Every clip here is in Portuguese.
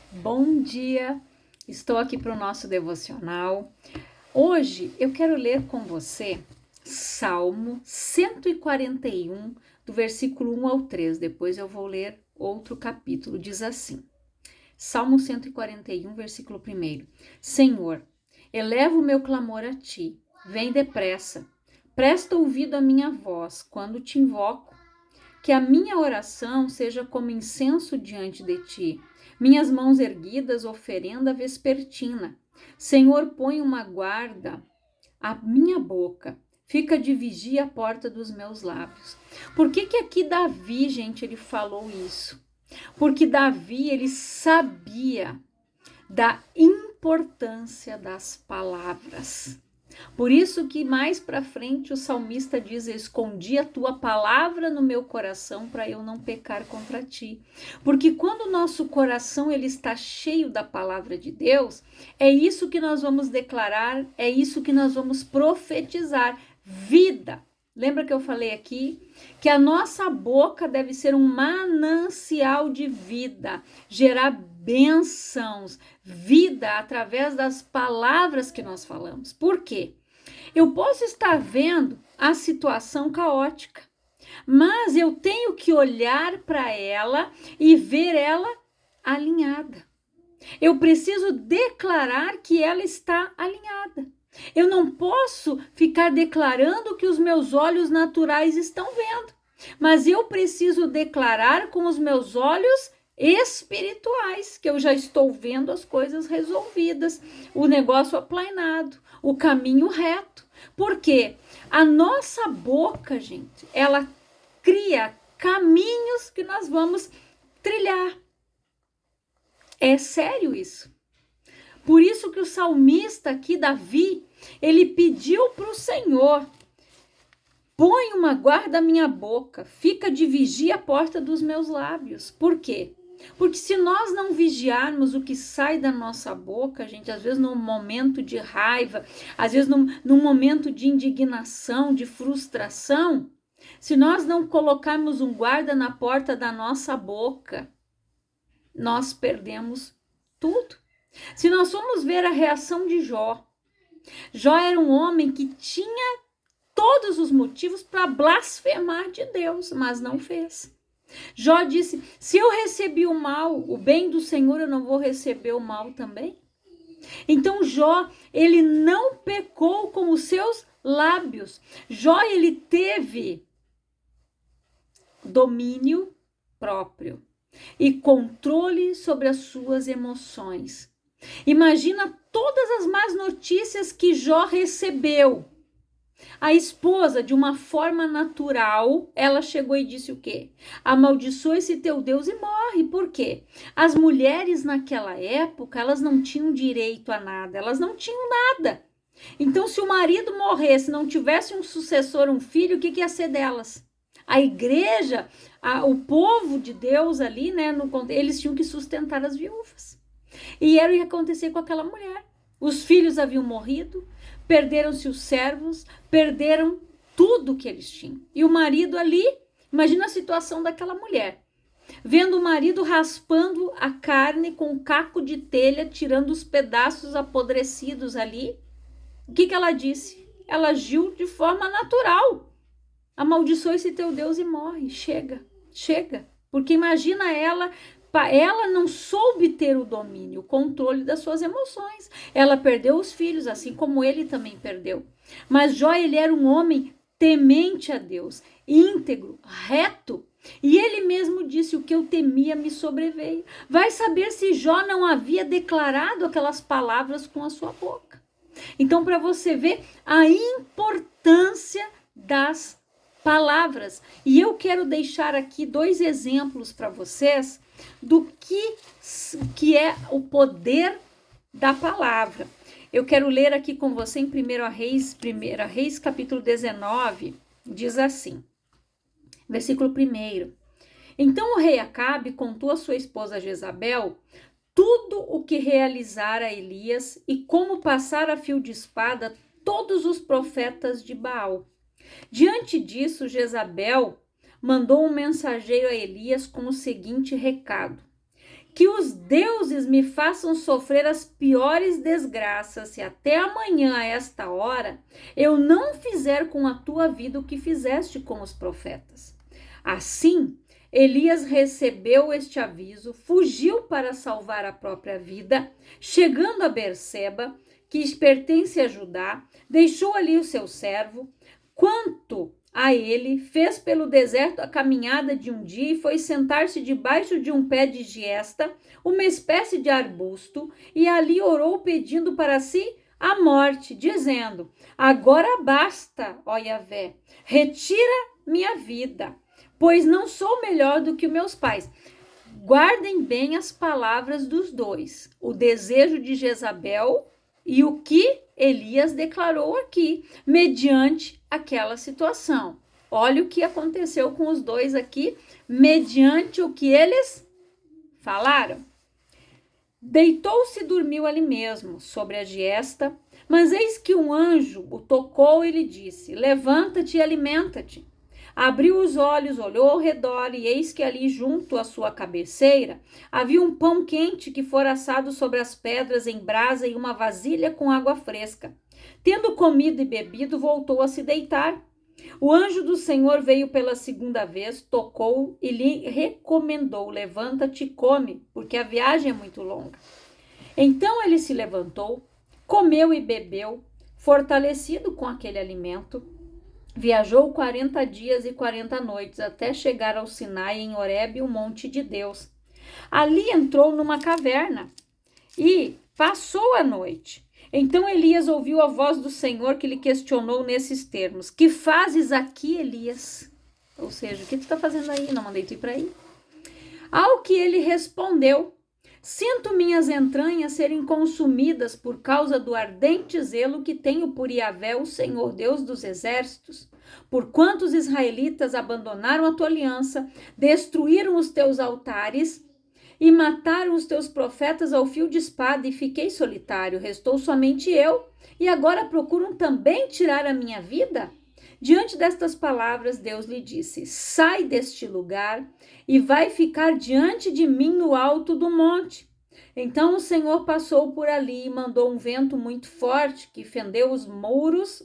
Bom dia, estou aqui para o nosso devocional. Hoje eu quero ler com você Salmo 141, do versículo 1 ao 3. Depois eu vou ler outro capítulo. Diz assim: Salmo 141, versículo 1. Senhor, elevo o meu clamor a ti, vem depressa. Presta ouvido à minha voz quando te invoco. Que a minha oração seja como incenso diante de ti, minhas mãos erguidas, oferenda vespertina. Senhor, põe uma guarda à minha boca, fica de vigia à porta dos meus lábios. Por que aqui Davi, gente, ele falou isso? Porque Davi, ele sabia da importância das palavras. Por isso que mais para frente o salmista diz: escondi a tua palavra no meu coração para eu não pecar contra ti. Porque quando o nosso coração ele está cheio da palavra de Deus, é isso que nós vamos declarar, é isso que nós vamos profetizar: vida. Lembra que eu falei aqui que a nossa boca deve ser um manancial de vida, gerar bênçãos, vida através das palavras que nós falamos. Por quê? Eu posso estar vendo a situação caótica, mas eu tenho que olhar para ela e ver ela alinhada. Eu preciso declarar que ela está alinhada. Eu não posso ficar declarando que os meus olhos naturais estão vendo, mas eu preciso declarar com os meus olhos espirituais, que eu já estou vendo as coisas resolvidas, o negócio aplanado, o caminho reto. Porque a nossa boca, gente, ela cria caminhos que nós vamos trilhar. É sério isso. Por isso que o salmista aqui, Davi, ele pediu para o Senhor: põe uma guarda à minha boca, fica de vigia à porta dos meus lábios. Por quê? Porque se nós não vigiarmos o que sai da nossa boca, gente, às vezes num momento de raiva, às vezes num momento de indignação, de frustração, se nós não colocarmos um guarda na porta da nossa boca, nós perdemos tudo. Se nós formos ver a reação de Jó, Jó era um homem que tinha todos os motivos para blasfemar de Deus, mas não fez. Jó disse: se eu recebi o mal, o bem do Senhor, eu não vou receber o mal também? Então Jó, ele não pecou com os seus lábios. Jó, ele teve domínio próprio e controle sobre as suas emoções. Imagina todas as más notícias que Jó recebeu. A esposa, de uma forma natural, ela chegou e disse o quê? Amaldiçoa esse teu Deus e morre. Por quê? As mulheres naquela época, elas não tinham direito a nada, elas não tinham nada. Então, se o marido morresse, não tivesse um sucessor, um filho, o que ia ser delas? A igreja, o povo de Deus ali, né, eles tinham que sustentar as viúvas. E era o que ia acontecer com aquela mulher. Os filhos haviam morrido, perderam-se os servos, perderam tudo que eles tinham. E o marido ali, imagina a situação daquela mulher, vendo o marido raspando a carne com um caco de telha, tirando os pedaços apodrecidos ali. O que ela disse? Ela agiu de forma natural. Amaldiçoa esse teu Deus e morre. Chega, chega. Porque imagina ela não soube ter o domínio, o controle das suas emoções. Ela perdeu os filhos, assim como ele também perdeu. Mas Jó, ele era um homem temente a Deus, íntegro, reto. E ele mesmo disse: o que eu temia me sobreveio. Vai saber se Jó não havia declarado aquelas palavras com a sua boca. Então, para você ver a importância das palavras. E eu quero deixar aqui 2 exemplos para vocês do que é o poder da palavra. Eu quero ler aqui com você em 1 Reis, capítulo 19, diz assim, versículo 1. Então o rei Acabe contou a sua esposa Jezabel tudo o que realizara Elias e como passara a fio de espada todos os profetas de Baal. Diante disso, Jezabel mandou um mensageiro a Elias com o seguinte recado: que os deuses me façam sofrer as piores desgraças, se até amanhã a esta hora eu não fizer com a tua vida o que fizeste com os profetas. Assim, Elias recebeu este aviso, fugiu para salvar a própria vida, chegando a Berseba, que pertence a Judá, deixou ali o seu servo. Quanto a ele, fez pelo deserto a caminhada de um dia e foi sentar-se debaixo de um pé de giesta, uma espécie de arbusto, e ali orou pedindo para si a morte, dizendo: agora basta, ó Yahvé, retira minha vida, pois não sou melhor do que meus pais. Guardem bem as palavras dos dois, o desejo de Jezabel e o que Elias declarou aqui, mediante aquela situação. Olha o que aconteceu com os dois aqui, mediante o que eles falaram. Deitou-se e dormiu ali mesmo, sobre a giesta, mas eis que um anjo o tocou e lhe disse: levanta-te e alimenta-te. Abriu os olhos, olhou ao redor, e eis que ali junto à sua cabeceira havia um pão quente que fora assado sobre as pedras em brasa e uma vasilha com água fresca. Tendo comido e bebido, voltou a se deitar. O anjo do Senhor veio pela segunda vez, tocou e lhe recomendou: levanta-te e come, porque a viagem é muito longa. Então ele se levantou, comeu e bebeu, fortalecido com aquele alimento. Viajou 40 dias e 40 noites até chegar ao Sinai, em Horebe, o monte de Deus. Ali entrou numa caverna e passou a noite. Então Elias ouviu a voz do Senhor, que lhe questionou nesses termos: que fazes aqui, Elias? Ou seja, o que tu está fazendo aí? Não mandei tu ir para aí. Ao que ele respondeu: sinto minhas entranhas serem consumidas por causa do ardente zelo que tenho por Yahvé, o Senhor Deus dos exércitos. Porquanto os israelitas abandonaram a tua aliança, destruíram os teus altares e mataram os teus profetas ao fio de espada, e fiquei solitário, restou somente eu, e agora procuram também tirar a minha vida? Diante destas palavras, Deus lhe disse: sai deste lugar e vai ficar diante de mim no alto do monte. Então o Senhor passou por ali e mandou um vento muito forte que fendeu os morros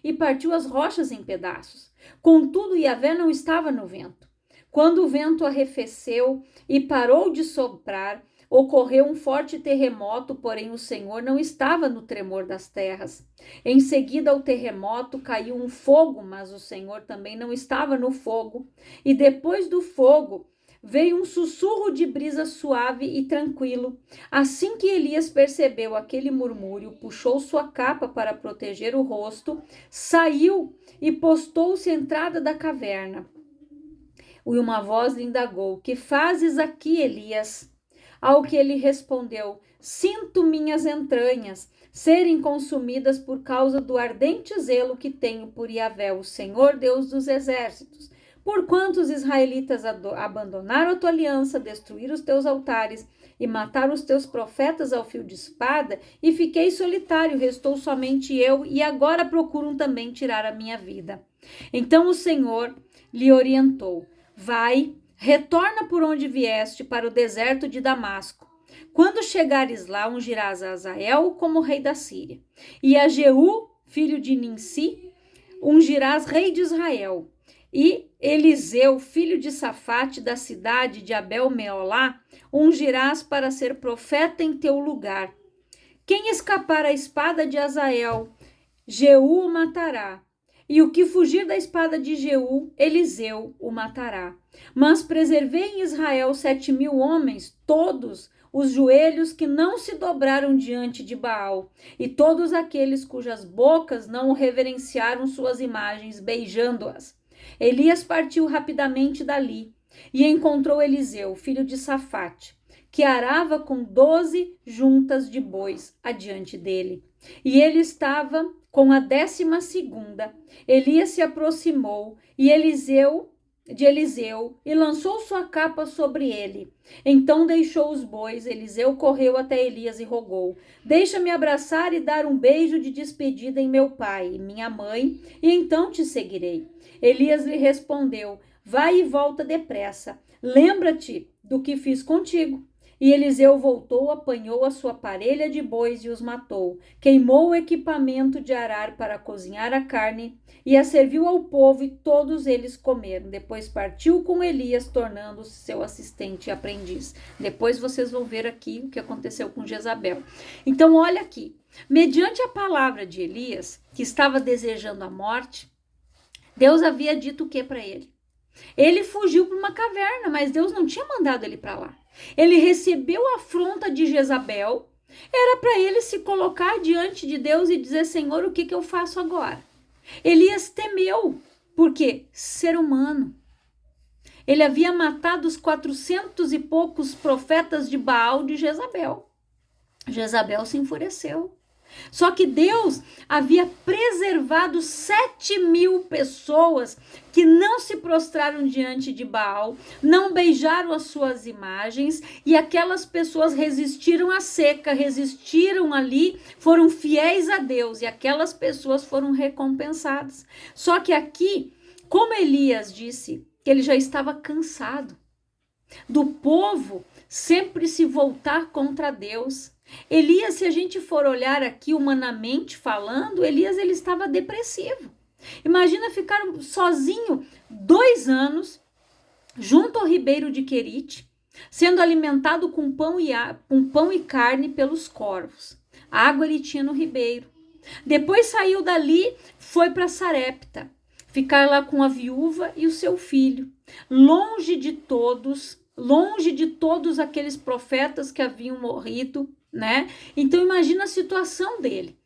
e partiu as rochas em pedaços. Contudo, Yahvé não estava no vento. Quando o vento arrefeceu e parou de soprar, ocorreu um forte terremoto, porém o Senhor não estava no tremor das terras. Em seguida ao terremoto caiu um fogo, mas o Senhor também não estava no fogo. E depois do fogo veio um sussurro de brisa suave e tranquilo. Assim que Elias percebeu aquele murmúrio, puxou sua capa para proteger o rosto, saiu e postou-se à entrada da caverna. E uma voz lhe indagou: que fazes aqui, Elias? Ao que ele respondeu: sinto minhas entranhas serem consumidas por causa do ardente zelo que tenho por Yahvé, o Senhor Deus dos exércitos. Porquanto os israelitas abandonaram a tua aliança, destruíram os teus altares e mataram os teus profetas ao fio de espada, e fiquei solitário, restou somente eu, e agora procuram também tirar a minha vida. Então o Senhor lhe orientou: vai, retorna por onde vieste, para o deserto de Damasco. Quando chegares lá, ungirás a Azael como rei da Síria, e a Jeú, filho de Ninsi, ungirás rei de Israel. E Eliseu, filho de Safate, da cidade de Abel-Meolá, ungirás para ser profeta em teu lugar. Quem escapar à espada de Azael, Jeú o matará. E o que fugir da espada de Jeú, Eliseu o matará. Mas preservei em Israel 7.000 homens, todos os joelhos que não se dobraram diante de Baal, e todos aqueles cujas bocas não reverenciaram suas imagens, beijando-as. Elias partiu rapidamente dali e encontrou Eliseu, filho de Safate, que arava com 12 juntas de bois adiante dele. E ele estava com a 12ª. Elias se aproximou de Eliseu e lançou sua capa sobre ele. Então deixou os bois. Eliseu correu até Elias e rogou: deixa-me abraçar e dar um beijo de despedida em meu pai e minha mãe, e então te seguirei. Elias lhe respondeu: vai e volta depressa. lembra-te do que fiz contigo. E Eliseu voltou, apanhou a sua parelha de bois e os matou. Queimou o equipamento de arar para cozinhar a carne e a serviu ao povo, e todos eles comeram. Depois partiu com Elias, tornando-se seu assistente e aprendiz. Depois vocês vão ver aqui o que aconteceu com Jezabel. Então, olha aqui. Mediante a palavra de Elias, que estava desejando a morte, Deus havia dito o que para ele? Ele fugiu para uma caverna, mas Deus não tinha mandado ele para lá. Ele recebeu a afronta de Jezabel, era para ele se colocar diante de Deus e dizer: Senhor, o que eu faço agora? Elias temeu, porque ser humano. Ele havia matado os 400 e poucos profetas de Baal de Jezabel. Jezabel se enfureceu. Só que Deus havia preservado 7.000 pessoas que não se prostraram diante de Baal, não beijaram as suas imagens, e aquelas pessoas resistiram à seca, resistiram ali, foram fiéis a Deus, e aquelas pessoas foram recompensadas. Só que aqui, como Elias disse que ele já estava cansado do povo sempre se voltar contra Deus, Elias, se a gente for olhar aqui humanamente falando, Elias ele estava depressivo. Imagina ficar sozinho 2 anos junto ao ribeiro de Querite, sendo alimentado com pão e carne pelos corvos. A água ele tinha no ribeiro. Depois saiu dali, foi para Sarepta, ficar lá com a viúva e o seu filho, longe de todos aqueles profetas que haviam morrido, né? Então imagina a situação dele.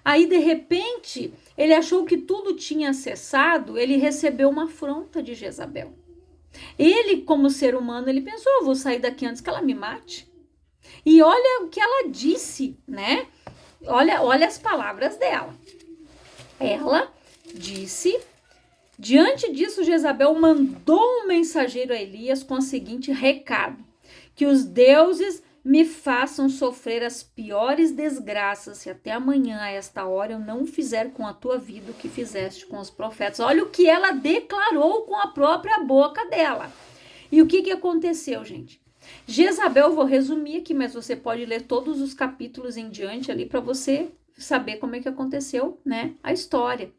Aí de repente ele achou que tudo tinha cessado, ele recebeu uma afronta de Jezabel. Ele, como ser humano, ele pensou: eu vou sair daqui antes que ela me mate. E olha o que ela disse, né? Olha as palavras dela. Ela disse: diante disso, Jezabel mandou um mensageiro a Elias com o seguinte recado: que os deuses me façam sofrer as piores desgraças, se até amanhã, a esta hora, eu não fizer com a tua vida o que fizeste com os profetas. Olha o que ela declarou com a própria boca dela. E o que aconteceu, gente? Jezabel, vou resumir aqui, mas você pode ler todos os capítulos em diante ali para você saber como é que aconteceu, né, a história.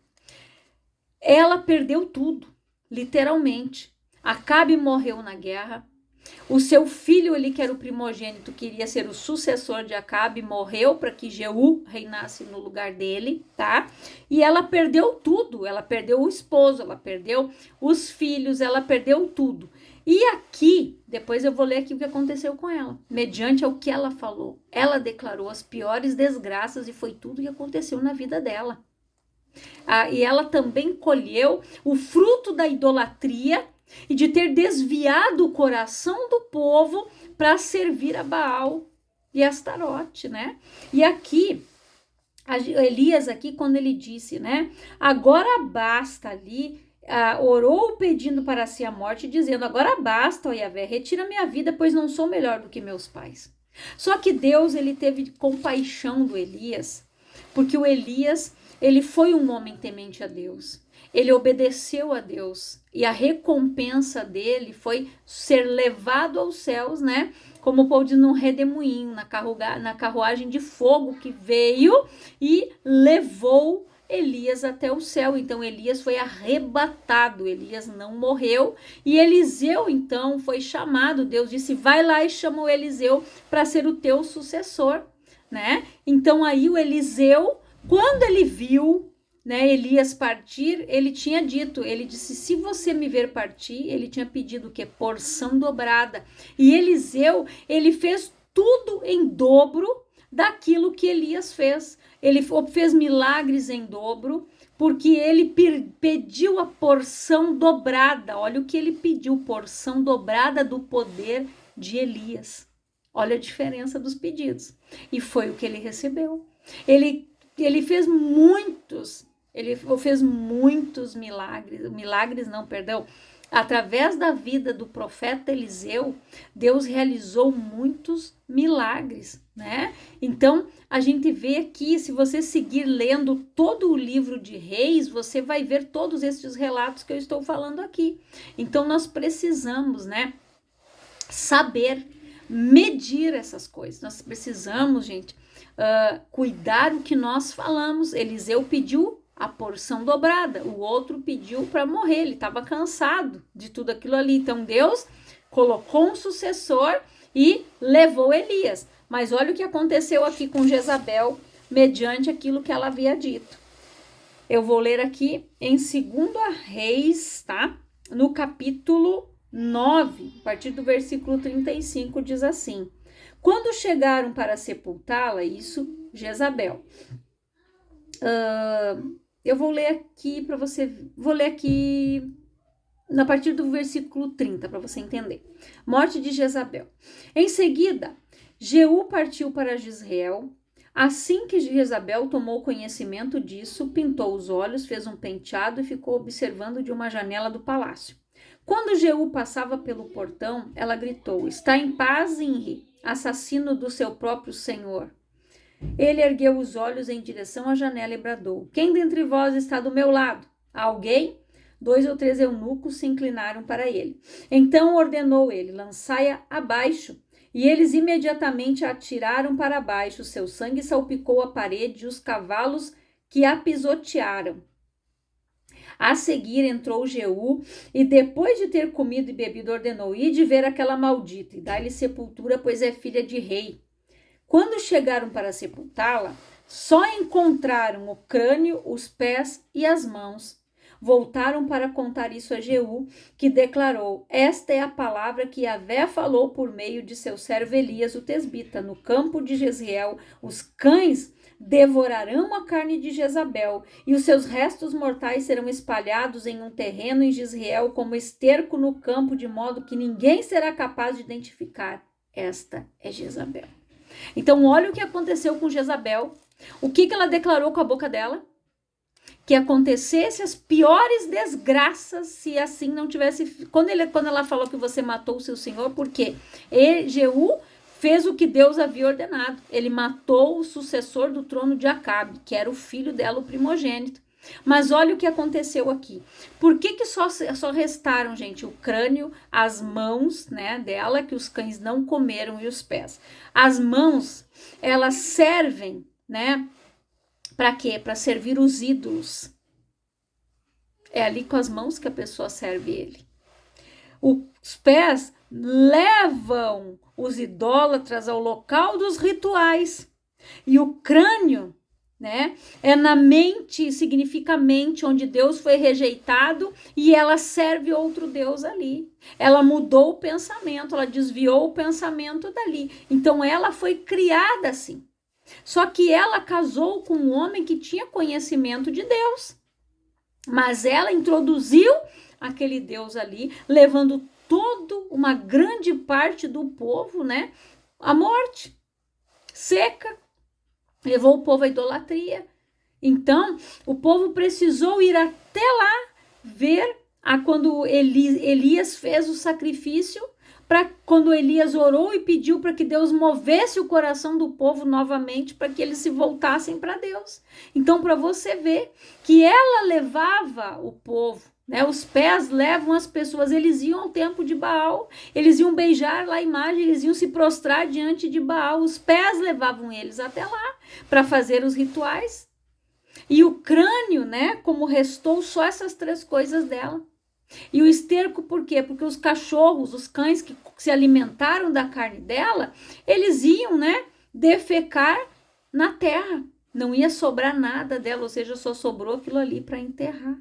Ela perdeu tudo, literalmente. Acabe morreu na guerra. O seu filho ali, que era o primogênito, queria ser o sucessor de Acabe, morreu para que Jeú reinasse no lugar dele, tá? E ela perdeu tudo, ela perdeu o esposo, ela perdeu os filhos, ela perdeu tudo. E aqui, depois eu vou ler aqui o que aconteceu com ela, mediante ao que ela falou. Ela declarou as piores desgraças e foi tudo o que aconteceu na vida dela. E ela também colheu o fruto da idolatria e de ter desviado o coração do povo para servir a Baal e Astarote, né? E aqui, Elias aqui, quando ele disse, né? Agora basta ali, orou pedindo para si a morte, dizendo: agora basta, ó Yahvé, retira minha vida, pois não sou melhor do que meus pais. Só que Deus, ele teve compaixão do Elias, porque o Elias, ele foi um homem temente a Deus. Ele obedeceu a Deus e a recompensa dele foi ser levado aos céus, né? Como o povo diz, num redemoinho, na carruagem de fogo que veio e levou Elias até o céu. Então Elias foi arrebatado, Elias não morreu, e Eliseu então foi chamado. Deus disse: vai lá e chama o Eliseu para ser o teu sucessor, né? Então aí o Eliseu, quando ele viu, né, Elias partir, ele tinha dito, ele disse: se você me ver partir, ele tinha pedido o quê? Porção dobrada. E Eliseu, ele fez tudo em dobro daquilo que Elias fez. Ele fez milagres em dobro, porque ele pediu a porção dobrada. Olha o que ele pediu: porção dobrada do poder de Elias. Olha a diferença dos pedidos. E foi o que ele recebeu. Ele fez muitos milagres, Através da vida do profeta Eliseu, Deus realizou muitos milagres, né? Então, a gente vê aqui, se você seguir lendo todo o livro de Reis, você vai ver todos esses relatos que eu estou falando aqui. Então, nós precisamos, né, saber medir essas coisas. Nós precisamos, gente, cuidar o que nós falamos. Eliseu pediu a porção dobrada, o outro pediu para morrer, ele estava cansado de tudo aquilo ali. Então Deus colocou um sucessor e levou Elias. Mas olha o que aconteceu aqui com Jezabel, mediante aquilo que ela havia dito. Eu vou ler aqui em 2 Reis, tá? No capítulo 9, a partir do versículo 35, diz assim: quando chegaram para sepultá-la, isso, Jezabel. Eu vou ler aqui para você, vou ler aqui a partir do versículo 30, para você entender. Morte de Jezabel. Em seguida, Jeú partiu para Jezreel. Assim que Jezabel tomou conhecimento disso, pintou os olhos, fez um penteado e ficou observando de uma janela do palácio. Quando Jeú passava pelo portão, ela gritou: está em paz, Inri, assassino do seu próprio senhor. Ele ergueu os olhos em direção à janela e bradou: quem dentre vós está do meu lado? Alguém? 2 ou 3 eunucos se inclinaram para ele. Então ordenou ele: lançai-a abaixo. E eles imediatamente a atiraram para baixo. Seu sangue salpicou a parede e os cavalos que a pisotearam. A seguir entrou Jeú e, depois de ter comido e bebido, ordenou: ide ver aquela maldita e dá-lhe sepultura, pois é filha de rei. Quando chegaram para sepultá-la, só encontraram o crânio, os pés e as mãos. Voltaram para contar isso a Jeú, que declarou: esta é a palavra que Yahvé falou por meio de seu servo Elias, o tesbita. No campo de Jezreel, os cães devorarão a carne de Jezabel, e os seus restos mortais serão espalhados em um terreno em Jezreel como esterco no campo, de modo que ninguém será capaz de identificar. Esta é Jezabel. Então, olha o que aconteceu com Jezabel. O que ela declarou com a boca dela? Que acontecesse as piores desgraças se assim não tivesse... Quando ela falou que você matou o seu senhor, porque Jeú fez o que Deus havia ordenado. Ele matou o sucessor do trono de Acabe, que era o filho dela, o primogênito. Mas olha o que aconteceu aqui. Por que só restaram, gente, o crânio, as mãos, né, dela, que os cães não comeram, e os pés? As mãos, elas servem, né, para quê? Para servir os ídolos. É ali com as mãos que a pessoa serve ele. Os pés levam os idólatras ao local dos rituais. E o crânio, né, é na mente, significa mente, onde Deus foi rejeitado e ela serve outro Deus ali. Ela mudou o pensamento, ela desviou o pensamento dali. Então ela foi criada assim. Só que ela casou com um homem que tinha conhecimento de Deus. Mas ela introduziu aquele Deus ali, levando uma grande parte do povo, né, à morte. Seca. Levou o povo à idolatria. Então, o povo precisou ir até lá ver quando Elias fez o sacrifício, quando Elias orou e pediu para que Deus movesse o coração do povo novamente, para que eles se voltassem para Deus. Então, para você ver que ela levava o povo, né? Os pés levam as pessoas, eles iam ao templo de Baal, eles iam beijar lá a imagem, eles iam se prostrar diante de Baal, os pés levavam eles até lá para fazer os rituais. E o crânio, né, como restou só essas 3 coisas dela. E o esterco, por quê? Porque os cachorros, os cães que se alimentaram da carne dela, eles iam, né, defecar na terra. Não ia sobrar nada dela, ou seja, só sobrou aquilo ali para enterrar.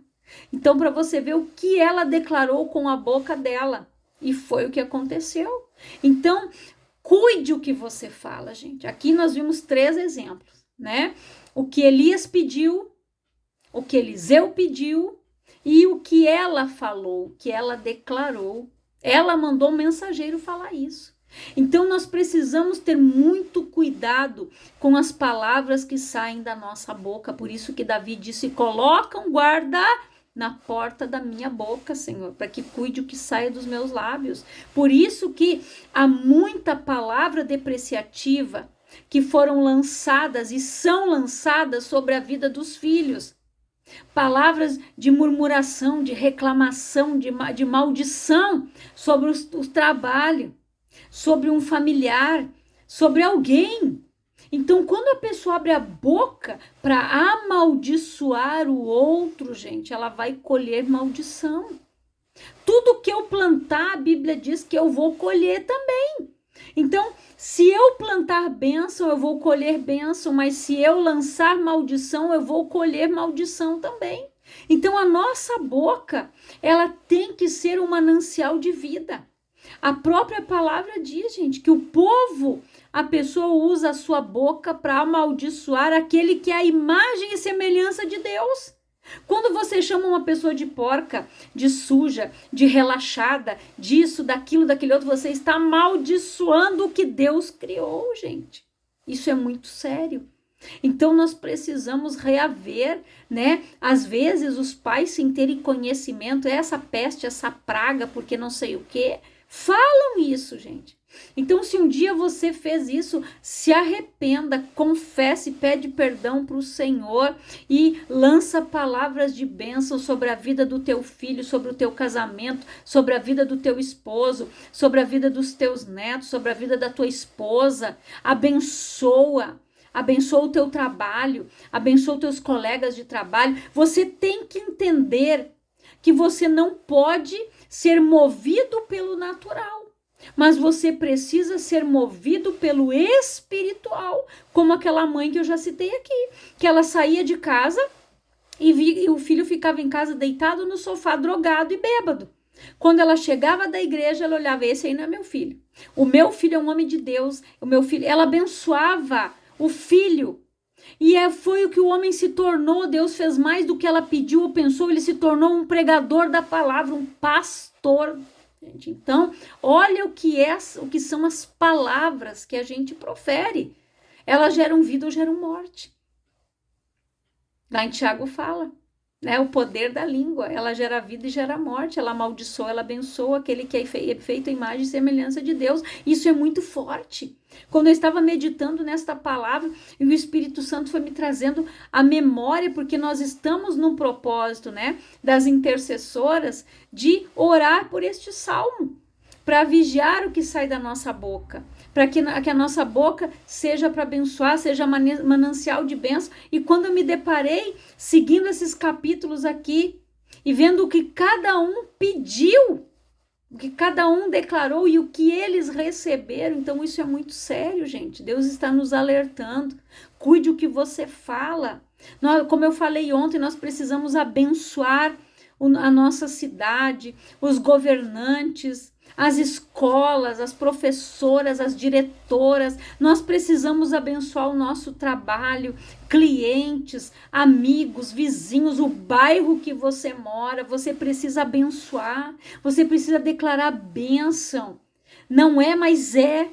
Então, para você ver o que ela declarou com a boca dela. E foi o que aconteceu. Então, cuide o que você fala, gente. Aqui nós vimos 3 exemplos, né? O que Elias pediu, o que Eliseu pediu, e o que ela falou, o que ela declarou. Ela mandou um mensageiro falar isso. Então, nós precisamos ter muito cuidado com as palavras que saem da nossa boca. Por isso que Davi disse: coloca um guarda na porta da minha boca, Senhor, para que cuide o que sai dos meus lábios. Por isso que há muita palavra depreciativa que foram lançadas e são lançadas sobre a vida dos filhos. Palavras de murmuração, de reclamação, de maldição sobre o trabalho, sobre um familiar, sobre alguém. Então, quando a pessoa abre a boca para amaldiçoar o outro, gente, ela vai colher maldição. Tudo que eu plantar, a Bíblia diz que eu vou colher também. Então, se eu plantar bênção, eu vou colher bênção, mas se eu lançar maldição, eu vou colher maldição também. Então, a nossa boca, ela tem que ser um manancial de vida. A própria palavra diz, gente, que o povo, a pessoa usa a sua boca para amaldiçoar aquele que é a imagem e semelhança de Deus. Quando você chama uma pessoa de porca, de suja, de relaxada, disso, daquilo, daquele outro, você está amaldiçoando o que Deus criou, gente. Isso é muito sério. Então, nós precisamos reaver, né? Às vezes, os pais, sem terem conhecimento, essa peste, essa praga, porque não sei o quê, falam isso, gente. Então, se um dia você fez isso, se arrependa, confesse, pede perdão para o Senhor e lança palavras de bênção sobre a vida do teu filho, sobre o teu casamento, sobre a vida do teu esposo, sobre a vida dos teus netos, sobre a vida da tua esposa. Abençoa o teu trabalho, abençoa os teus colegas de trabalho. Você tem que entender que você não pode ser movido pelo natural, mas você precisa ser movido pelo espiritual, como aquela mãe que eu já citei aqui, que ela saía de casa e o filho ficava em casa deitado no sofá, drogado e bêbado. Quando ela chegava da igreja, ela olhava, esse aí não é meu filho. O meu filho é um homem de Deus, o meu filho, ela abençoava o filho. E foi o que o homem se tornou. Deus fez mais do que ela pediu ou pensou. Ele se tornou um pregador da palavra, um pastor. Gente, então, olha o que são as palavras que a gente profere. Elas geram vida ou geram morte. Lá em Tiago fala, né? O poder da língua. Ela gera vida e gera morte. Ela amaldiçoa, ela abençoa aquele que é feito a imagem e semelhança de Deus. Isso é muito forte. Quando eu estava meditando nesta palavra, e o Espírito Santo foi me trazendo a memória, porque nós estamos num propósito, né, das intercessoras, de orar por este salmo, para vigiar o que sai da nossa boca, para que a nossa boca seja para abençoar, seja manancial de bênção. E quando eu me deparei, seguindo esses capítulos aqui, e vendo o que cada um pediu, o que cada um declarou e o que eles receberam. Então isso é muito sério, gente. Deus está nos alertando. Cuide o que você fala. Como eu falei ontem, nós precisamos abençoar a nossa cidade, os governantes, as escolas, as professoras, as diretoras. Nós precisamos abençoar o nosso trabalho, clientes, amigos, vizinhos, o bairro que você mora. Você precisa abençoar, você precisa declarar bênção. Não é, mas é.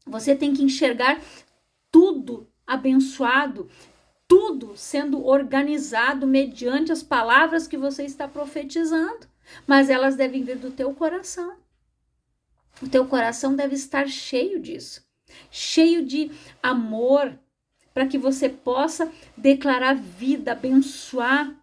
Você tem que enxergar tudo abençoado, tudo sendo organizado mediante as palavras que você está profetizando. Mas elas devem vir do teu coração. O teu coração deve estar cheio disso, cheio de amor, para que você possa declarar vida, abençoar.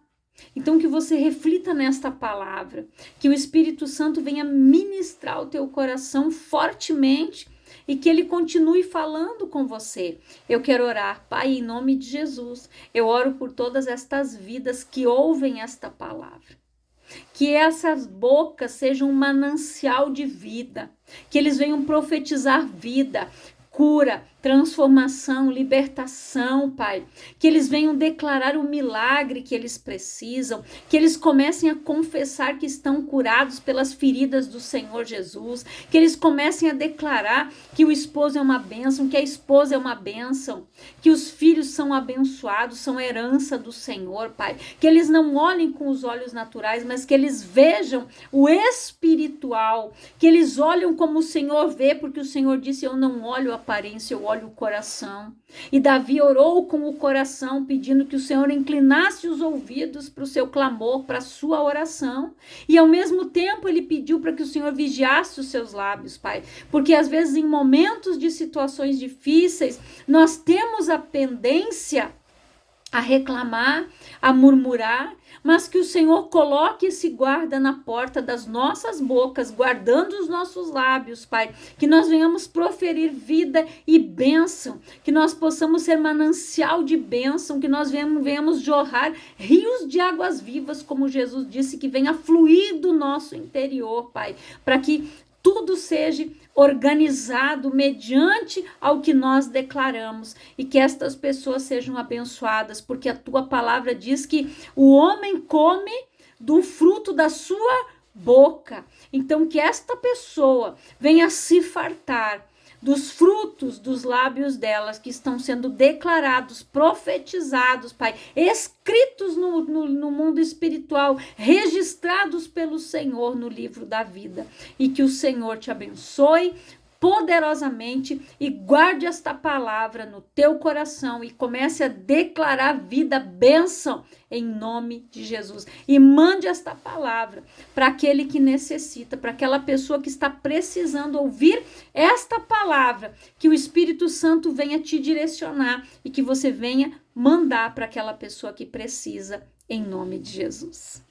Então, que você reflita nesta palavra, que o Espírito Santo venha ministrar o teu coração fortemente e que ele continue falando com você. Eu quero orar, Pai, em nome de Jesus. Eu oro por todas estas vidas que ouvem esta palavra. Que essas bocas sejam um manancial de vida, que eles venham profetizar vida, cura, transformação, libertação, Pai. Que eles venham declarar o milagre que eles precisam, que eles comecem a confessar que estão curados pelas feridas do Senhor Jesus, que eles comecem a declarar que o esposo é uma bênção, que a esposa é uma bênção, que os filhos são abençoados, são herança do Senhor, Pai. Que eles não olhem com os olhos naturais, mas que eles vejam o espiritual, que eles olham como o Senhor vê, porque o Senhor disse, eu não olho a aparência, eu olho o coração. E Davi orou com o coração, pedindo que o Senhor inclinasse os ouvidos para o seu clamor, para a sua oração. E ao mesmo tempo ele pediu para que o Senhor vigiasse os seus lábios, Pai. Porque às vezes em momentos de situações difíceis, nós temos a pendência a reclamar, a murmurar, mas que o Senhor coloque esse guarda na porta das nossas bocas, guardando os nossos lábios, Pai, que nós venhamos proferir vida e bênção, que nós possamos ser manancial de bênção, que nós venhamos jorrar rios de águas vivas, como Jesus disse, que venha fluir do nosso interior, Pai, para que tudo seja organizado mediante ao que nós declaramos e que estas pessoas sejam abençoadas, porque a tua palavra diz que o homem come do fruto da sua boca. Então que esta pessoa venha se fartar dos frutos dos lábios delas que estão sendo declarados, profetizados, Pai, escritos no mundo espiritual, registrados pelo Senhor no livro da vida. E que o Senhor te abençoe poderosamente e guarde esta palavra no teu coração e comece a declarar vida, bênção em nome de Jesus. E mande esta palavra para aquele que necessita, para aquela pessoa que está precisando ouvir esta palavra, que o Espírito Santo venha te direcionar e que você venha mandar para aquela pessoa que precisa, em nome de Jesus.